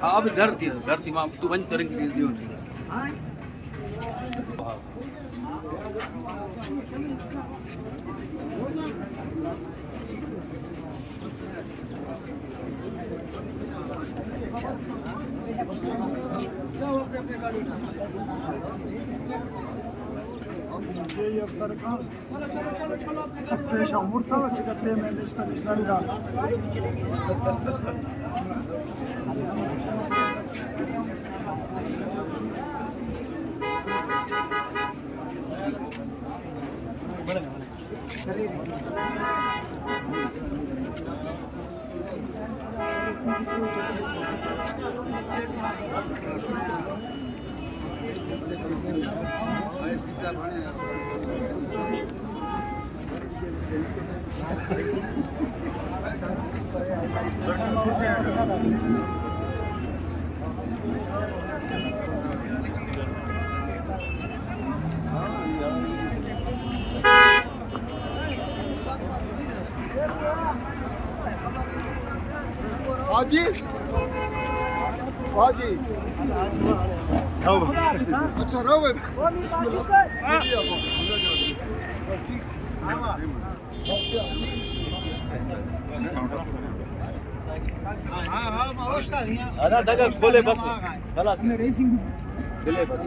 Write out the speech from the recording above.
હા હવે ધરતીમાં તું બંધ તરીકે દીધો हाजी हाजी अच्छा रहो अरे दगा खोले बस खलास रेसिंग खोले बस